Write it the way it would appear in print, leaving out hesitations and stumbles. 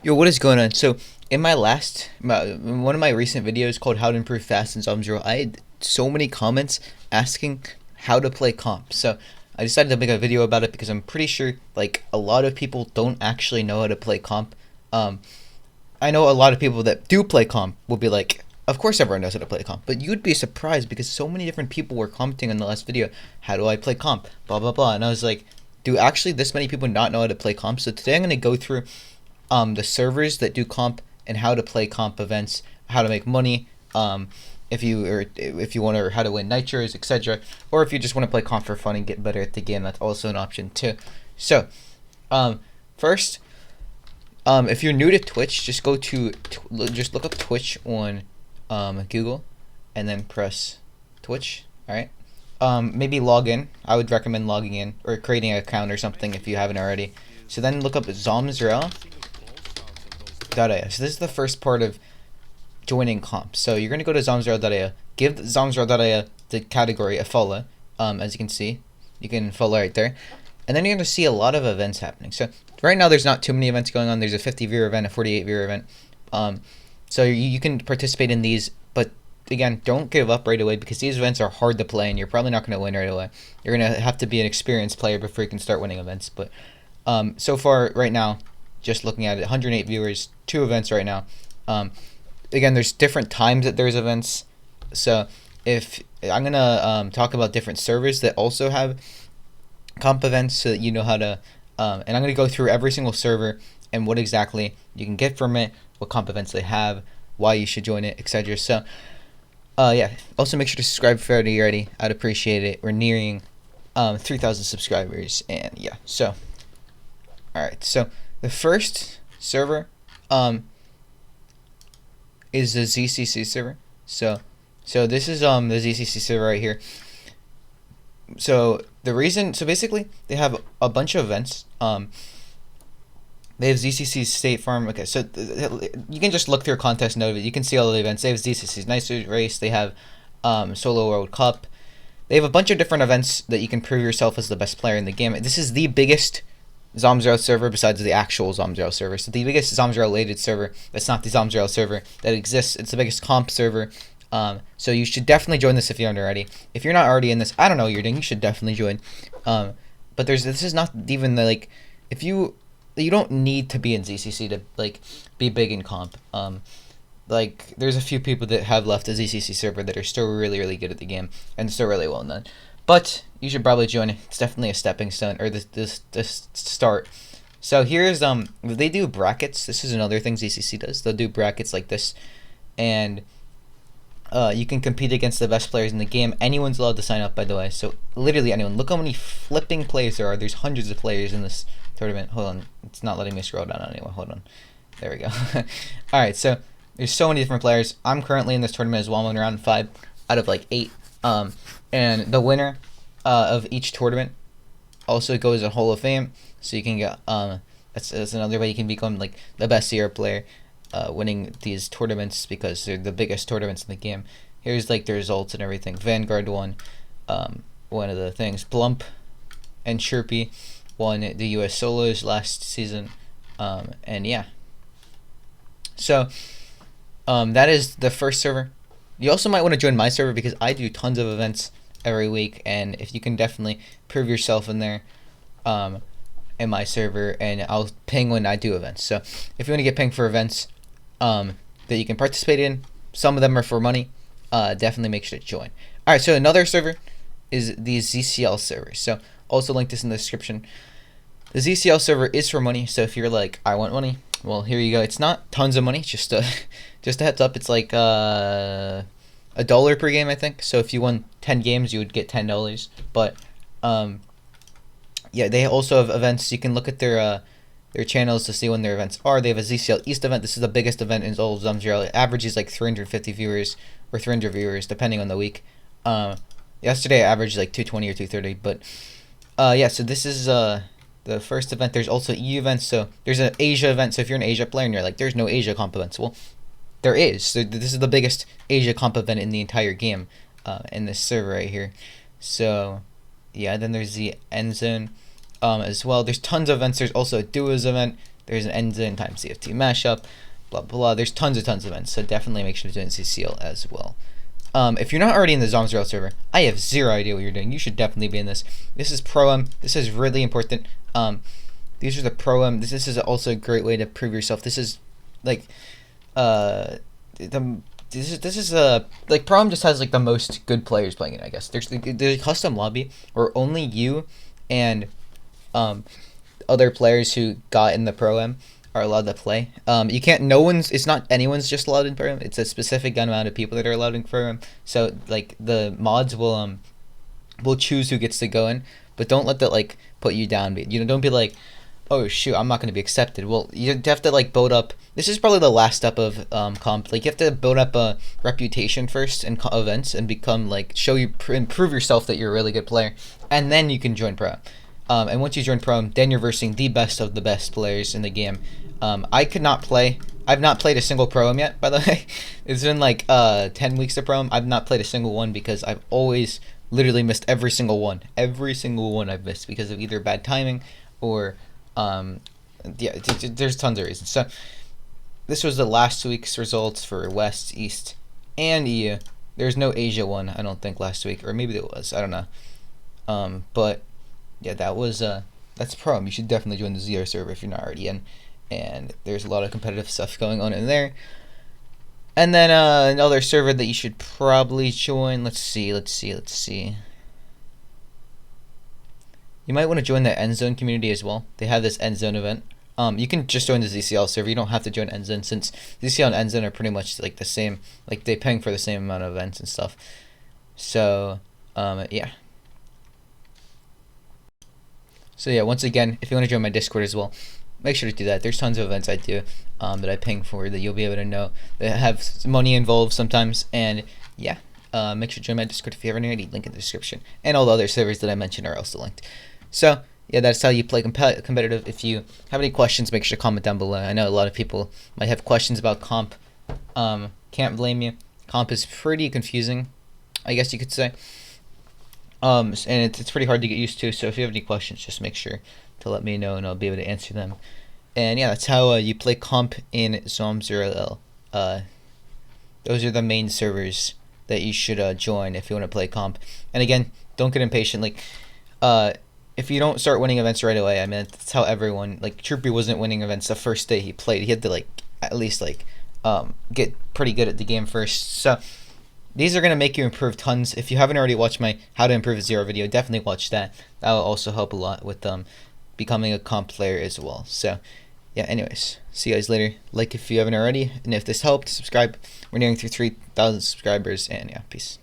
Yo, what is going on? So, in one of my recent videos called "How to Improve Fast in Zombsroyale," I had so many comments asking how to play comp. So, I decided to make a video about it because I'm pretty sure like a lot of people don't actually know how to play comp. Um, I know a lot of people that do play comp will be like, "Of course, everyone knows how to play comp," but you'd be surprised because so many different people were commenting on the last video, "How do I play comp?" Blah blah blah, and I was like, "Do actually this many people not know how to play comp?" So today I'm gonna go through the servers that do comp and how to play comp events, how to make money, if you want to, how to win nitros, etc. Or if you just want to play comp for fun and get better at the game, that's also an option too. So, first, if you're new to Twitch, just just look up Twitch on Google, and then press Twitch. All right. Maybe log in. I would recommend logging in or creating an account or something if you haven't already. So then look up Zombsroyale. So this is the first part of joining comp. So you're going to go to Zombsroyale.io, give Zombsroyale.io the category a follow. As you can see, you can follow right there. And then you're going to see a lot of events happening. So right now there's not too many events going on. There's a 50 viewer event, a 48 viewer event. So you can participate in these, but again, don't give up right away because these events are hard to play and you're probably not going to win right away. You're going to have to be an experienced player before you can start winning events. But so far right now, just looking at it, 108 viewers, 2 events right now. Again, there's different times that there's events. So if I'm gonna talk about different servers that also have comp events, so that you know how to. And I'm gonna go through every single server and what exactly you can get from it, what comp events they have, why you should join it, etc. So, yeah. Also, make sure to subscribe if you're already. I'd appreciate it. We're nearing 3,000 subscribers, and yeah. So, all right. So the first server is the ZCC server. So this is the ZCC server right here. So basically they have a bunch of events. They have ZCC's State Farm. Okay, so you can just look through contest note of it. You can see all the events. They have ZCC's Nice Race. They have Solo World Cup. They have a bunch of different events that you can prove yourself as the best player in the game. This is the biggest Zombsroyale server besides the actual Zombsroyale server. So the biggest Zombsroyale related server that's not the Zombsroyale server that exists. It's the biggest comp server. So you should definitely join this if you aren't already. If you're not already in this, I don't know what you're doing. You should definitely join. But this is not even the if you don't need to be in ZCC to be big in comp. There's a few people that have left the ZCC server that are still really really good at the game and still really well known. But you should probably join it. It's definitely a stepping stone or this start. So here's they do brackets. This is another thing ZCC does. They'll do brackets like this, and you can compete against the best players in the game. Anyone's allowed to sign up, by the way. So literally anyone. Look how many flipping players there are. There's hundreds of players in this tournament. Hold on, it's not letting me scroll down anymore. Hold on. There we go. All right, so there's so many different players. I'm currently in this tournament as well. I'm in round 5 out of 8. And the winner of each tournament also goes to Hall of Fame, so you can get that's another way you can become the best CR player, winning these tournaments because they're the biggest tournaments in the game. Here's the results and everything. Vanguard won one of the things. Blump and Chirpy won the US solos last season, and yeah. So that is the first server. You also might want to join my server because I do tons of events every week, and if you can definitely prove yourself in there in my server, and I'll ping when I do events. So if you want to get pinged for events that you can participate in, some of them are for money, definitely make sure to join. Alright, so another server is the ZCL server. So also link this in the description. The ZCL server is for money, so if you're like, I want money, well, here you go. It's not tons of money, just a heads up. It's like $1 per game, I think. So if you won 10 games, you would get $10. But yeah, they also have events. You can look at their channels to see when their events are. They have a ZCL East event. This is the biggest event in all of Zombsroyale. It averages 350 viewers or 300 viewers, depending on the week. Yesterday I averaged 220 or 230. But yeah, so this is the first event. There's also EU events. So there's an Asia event. So if you're an Asia player and you're like, there's no Asia comp events, well, there is. So this is the biggest Asia comp event in the entire game, in this server right here. So yeah, then there's the End Zone as well. There's tons of events. There's also a Duos event. There's an end zone times CFT mashup, blah blah. There's tons of events, so definitely make sure to join CCL as well. If you're not already in the Zombsroyale server, I have zero idea what you're doing. You should definitely be in this. This is ProM. This is really important. These are the ProM. This is also a great way to prove yourself. This is like like ProM just has like the most good players playing it. I guess there's a custom lobby where only you and other players who got in the ProM are allowed to play. You can't. No one's. It's not anyone's just allowed in ProM. It's a specific amount of people that are allowed in ProM. So like the mods will choose who gets to go in, but don't let that like put you down. You know, don't be like, oh shoot, I'm not going to be accepted. Well, you have to like build up. This is probably the last step of comp. Like you have to build up a reputation first in events and become like improve yourself that you're a really good player, and then you can join Pro. And once you join Pro, then you're versing the best of the best players in the game. I could not play. I've not played a single Pro yet, by the way. It's been like 10 weeks of Pro. I've not played a single one because I've always literally missed every single one. Every single one I've missed because of either bad timing or yeah, there's tons of reasons. So this was the last week's results for West, East, and EU. There's no Asia one, I don't think, last week, or maybe there was. I don't know. But yeah, that was that's ProM. You should definitely join the ZR server if you're not already in. And there's a lot of competitive stuff going on in there. And then another server that you should probably join. Let's see. You might want to join the End Zone community as well. They have this End Zone event. You can just join the ZCL server. You don't have to join End Zone since ZCL and End Zone are pretty much like the same. Like they ping for the same amount of events and stuff. So yeah. So yeah, once again, if you want to join my Discord as well, make sure to do that. There's tons of events I do that I ping for that you'll be able to know that have money involved sometimes. And yeah, make sure to join my Discord if you haven't already. Link in the description. And all the other servers that I mentioned are also linked. So yeah, that's how you play competitive. If you have any questions, make sure to comment down below. I know a lot of people might have questions about comp. Can't blame you. Comp is pretty confusing, I guess you could say. And it's pretty hard to get used to. So if you have any questions, just make sure to let me know, and I'll be able to answer them. And yeah, that's how you play comp in Zombsroyale. Those are the main servers that you should join if you want to play comp. And again, don't get impatient. Like, if you don't start winning events right away, I mean, that's how everyone, like, Troopy wasn't winning events the first day he played. He had to, like, at least, like, get pretty good at the game first. So these are going to make you improve tons. If you haven't already watched my How to Improve a Zero video, definitely watch that. That will also help a lot with becoming a comp player as well. So yeah, anyways, see you guys later. Like if you haven't already, and if this helped, subscribe. We're nearing through 3,000 subscribers, and yeah, peace.